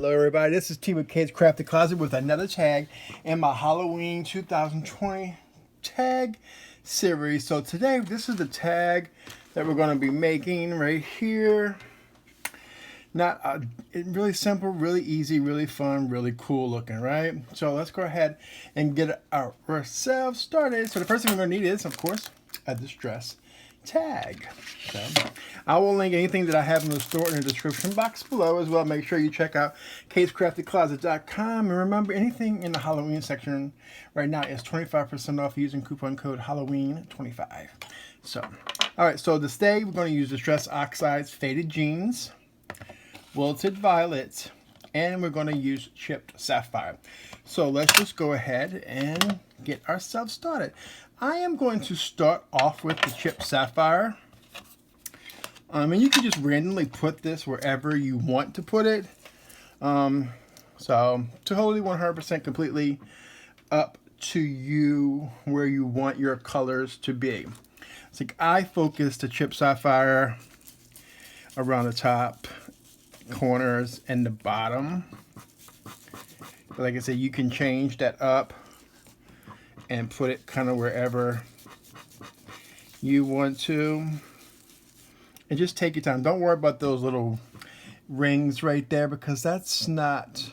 Hello everybody, this is T with Kate's Crafty Closet with another tag in my Halloween 2020 tag series. So today, this is the tag that we're going to be making right here. Really simple, really easy, really fun, really cool looking, right? So let's go ahead and get ourselves started. So the first thing we're going to need is, of course, a distress tag. So I will link anything that I have in the store in the description box below as well. Make sure you check out katescraftycloset.com, and remember, anything in the Halloween section right now is 25% off using coupon code Halloween25. So all right, so to stay, we're going to use Distress Oxide's Faded Jeans, Wilted Violet, and we're going to use Chipped Sapphire. So let's just go ahead and get ourselves started. I am going to start off with the Chipped Sapphire. And you can just randomly put this wherever you want to put it. So totally 100% completely up to you where you want your colors to be. It's like I focus the Chipped Sapphire around the top, corners, and the bottom. But like I said, you can change that up and put it kind of wherever you want to. And just take your time. Don't worry about those little rings right there, because that's not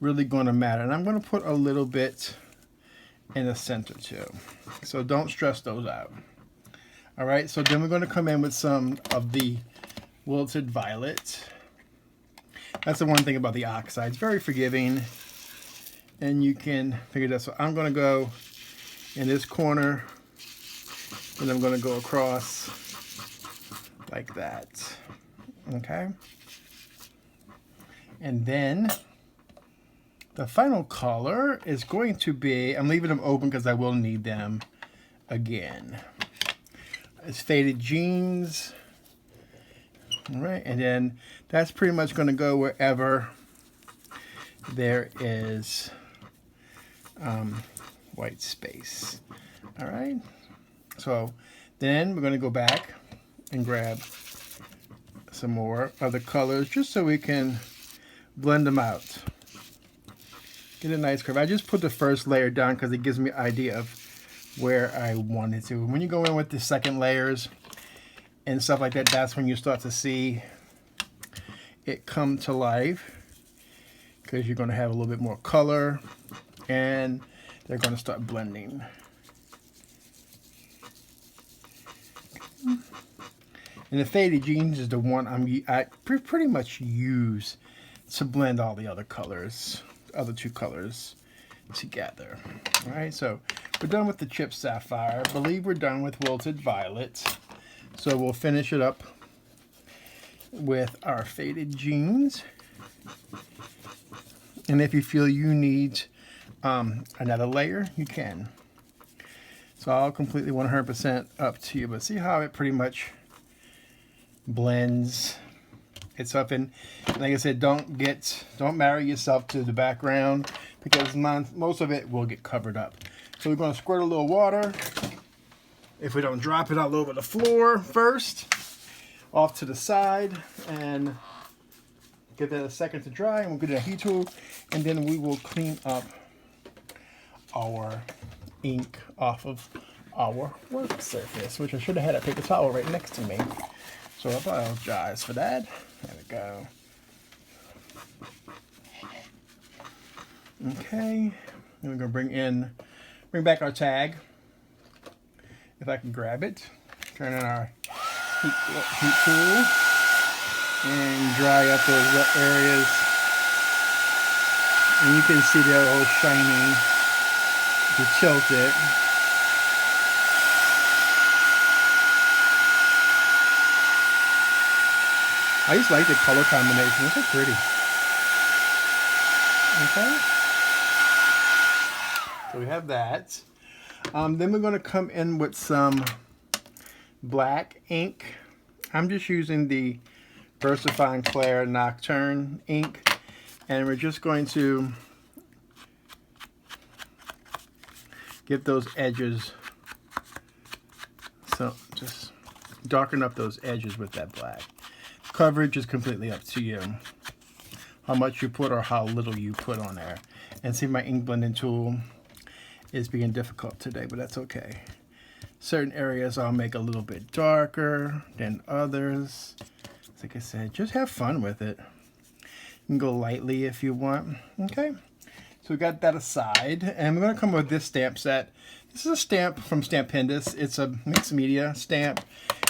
really going to matter. And I'm going to put a little bit in the center too. So don't stress those out. All right, so then we're going to come in with some of the Wilted Violet. That's the one thing about the Oxide. It's very forgiving, and you can figure that. So I'm going to go in this corner, and I'm going to go across like that. Okay. And then the final color is going to be, I'm leaving them open because I will need them again. It's Faded Jeans. All right, and then that's pretty much going to go wherever there is white space. All right, so then we're going to go back and grab some more other colors just so we can blend them out. Get a nice curve. I just put the first layer down because it gives me an idea of where I want it to. When you go in with the second layers and stuff like that, that's when you start to see it come to life, because you're going to have a little bit more color and they're going to start blending. And the Faded Jeans is the one I pretty much use to blend all the other colors, the other two colors together. All right, so we're done with the Chipped Sapphire. I believe we're done with Wilted Violet. So we'll finish it up with our Faded Jeans. And if you feel you need another layer, you can. So all completely 100% up to you. But see how it pretty much blends itself in. Like I said, don't marry yourself to the background, because most of it will get covered up. So we're going to squirt a little water, if we don't drop it all over the floor first, off to the side, and give that a second to dry, and we'll get a heat tool, and then we will clean up our ink off of our work surface, which I should have had a paper towel right next to me. So I apologize for that. There we go. Okay, and we're gonna bring back our tag. If I can grab it, turn on our heat tool, and dry up those wet areas. And you can see they're all shiny. To tilt it. I just like the color combination. It's so pretty. Okay. So we have that. Then we're going to come in with some black ink. I'm just using the VersaFine Clair Nocturne ink. And we're just going to get those edges. So just darken up those edges with that black. Coverage is completely up to you. how much you put or how little you put on there. And see, my ink blending tool is being difficult today, but that's okay. Certain areas I'll make a little bit darker than others. Like I said, just have fun with it. You can go lightly if you want. Okay, so we got that aside, and we're gonna come with this stamp set. This is a stamp from Advantus. It's a mixed media stamp,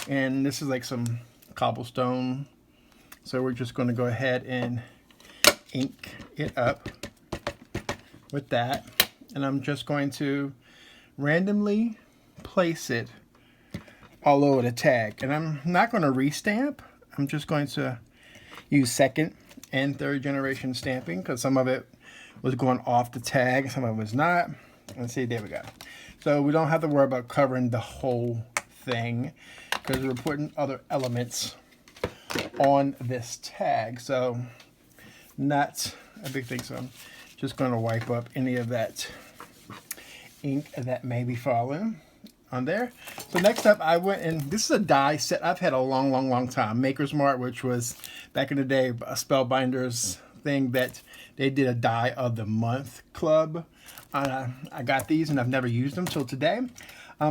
and this is like some cobblestone. So we're just gonna go ahead and ink it up with that, and I'm just going to randomly place it all over the tag, and I'm not going to restamp. I'm just going to use second and third generation stamping because some of it was going off the tag, some of it was not. Let's see, there we go. So we don't have to worry about covering the whole thing because we're putting other elements on this tag, so not a big thing. So I'm just going to wipe up any of that ink that may be falling on there. So next up, I went and this is a die set I've had a long time. Maker's Mart, which was back in the day a Spellbinders thing that they did a die of the month club. I got these and I've never used them till today.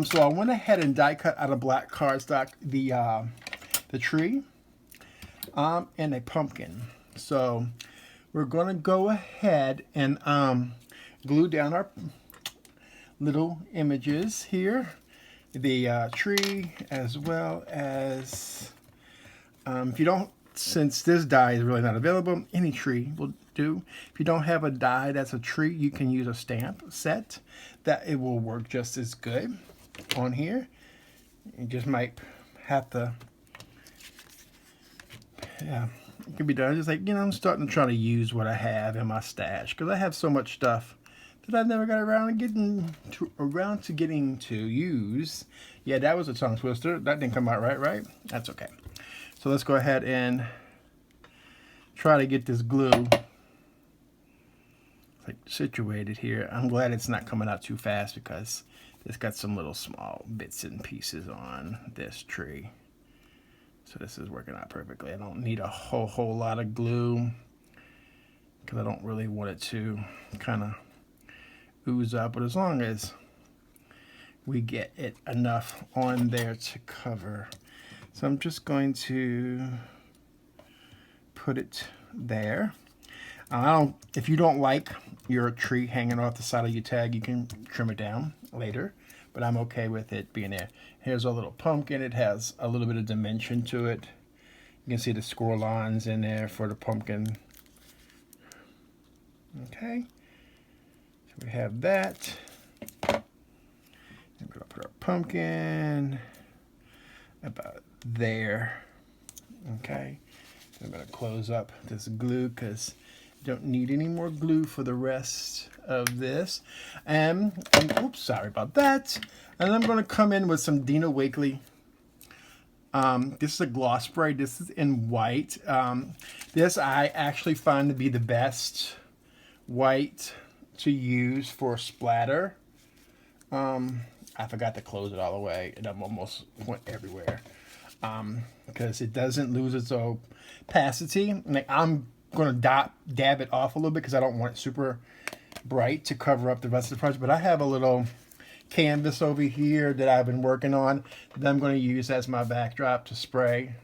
So I went ahead and die cut out of black cardstock the tree and a pumpkin. So we're going to go ahead and glue down our little images here, the tree, as well as if you don't, since this die is really not available, any tree will do. If you don't have a die that's a tree, you can use a stamp set that it will work just as good on here. You just might have to, yeah, it can be done. Just like, you know, I'm starting to try to use what I have in my stash because I have so much stuff that I never got around to getting to use. Yeah, that was a tongue twister. That didn't come out right? That's okay. So let's go ahead and try to get this glue like situated here. I'm glad it's not coming out too fast because it's got some little small bits and pieces on this tree. So this is working out perfectly. I don't need a whole lot of glue because I don't really want it to kind of ooze up, but as long as we get it enough on there to cover. So I'm just going to put it there. If you don't like your tree hanging off the side of your tag, you can trim it down later, but I'm okay with it being there. Here's a little pumpkin. It has a little bit of dimension to it. You can see the score lines in there for the pumpkin. Okay. We have that. I'm going to put our pumpkin about there. Okay. I'm going to close up this glue because I don't need any more glue for the rest of this. And oops, sorry about that. And I'm going to come in with some Dina Wakley. This is a gloss spray. This is in white. This I actually find to be the best white to use for splatter. I forgot to close it all the way and I'm almost went everywhere because it doesn't lose its opacity. Like, I'm gonna dab it off a little bit because I don't want it super bright to cover up the rest of the project, but I have a little canvas over here that I've been working on that I'm going to use as my backdrop to spray,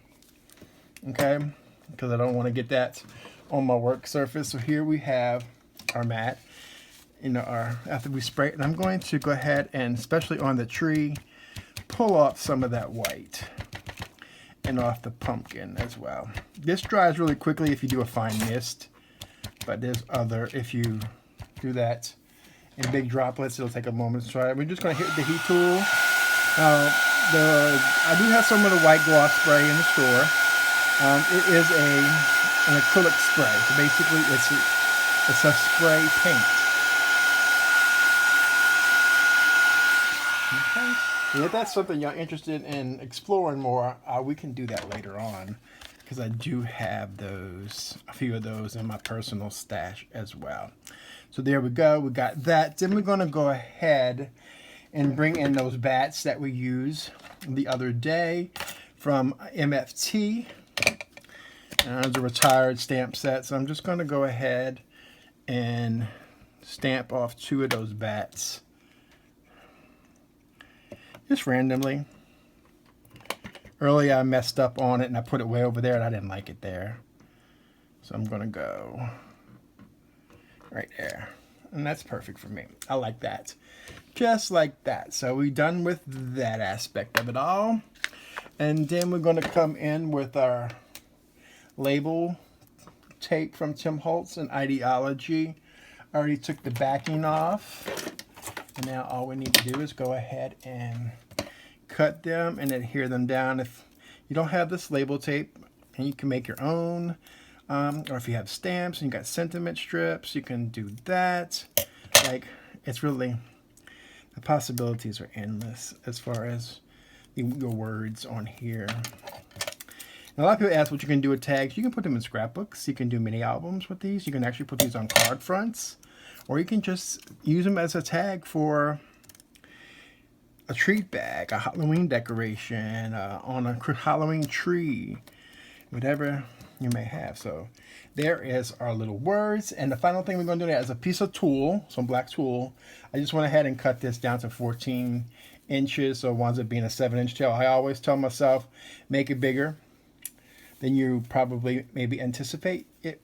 okay, because I don't want to get that on my work surface. So here we have our mat, you know, after we spray it, and I'm going to go ahead and, especially on the tree, pull off some of that white and off the pumpkin as well. This dries really quickly if you do a fine mist, but there's other, if you do that in big droplets, it'll take a moment to dry. We're just going to hit the heat tool. I do have some of the white gloss spray in the store. It is an acrylic spray, so basically it's a spray paint. Okay. And if that's something y'all interested in exploring more, we can do that later on, because I do have those, a few of those in my personal stash as well. So there we go, we got that. Then we're gonna go ahead and bring in those bats that we used the other day from MFT. There's a retired stamp set, so I'm just going to go ahead and stamp off 2 of those bats. Just randomly. Earlier I messed up on it and I put it way over there and I didn't like it there. So I'm going to go right there. And that's perfect for me. I like that. Just like that. So we're done with that aspect of it all. And then we're going to come in with our label tape from Tim Holtz and Idea-Ology. I already took the backing off. And now all we need to do is go ahead and cut them and adhere them down. If you don't have this label tape, and you can make your own, or if you have stamps and you got sentiment strips, you can do that. Like, it's really, the possibilities are endless as far as your words on here. And a lot of people ask what you can do with tags. You can put them in scrapbooks. You can do mini albums with these. You can actually put these on card fronts, or you can just use them as a tag for a treat bag, a Halloween decoration, on a Halloween tree, whatever you may have. So there is our little words. And the final thing we're going to do is a piece of tulle, some black tulle. I just went ahead and cut this down to 14 inches, so it winds up being a 7-inch tail. I always tell myself, make it bigger than you probably maybe anticipate it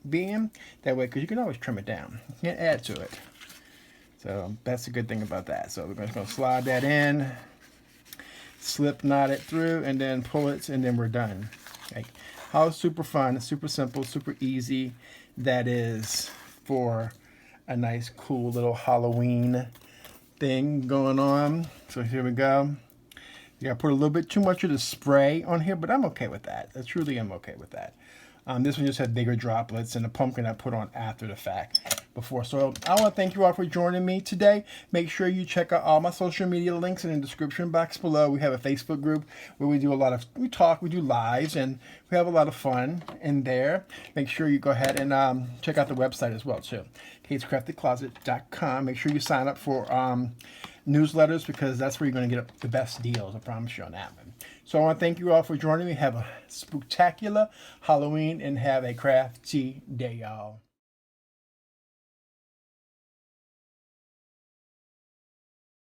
being. That way, because you can always trim it down. You can't add to it. So that's the good thing about that. So we're just going to slide that in, slip knot it through, and then pull it, and then we're done. Like, how super fun, super simple, super easy that is for a nice, cool little Halloween thing going on. So here we go. You got to put a little bit too much of the spray on here, but I'm okay with that. I truly am okay with that. This one just had bigger droplets, and the pumpkin I put on after the fact before. So I want to thank you all for joining me today. Make sure you check out all my social media links in the description box below. We have a Facebook group where we do a lot of, we talk, we do lives, and we have a lot of fun in there. Make sure you go ahead and check out the website as well too, katescraftedcloset.com. Make sure you sign up for newsletters, because that's where you're going to get the best deals. I promise you on that one. So I want to thank you all for joining me. Have a spectacular Halloween and have a crafty day, y'all.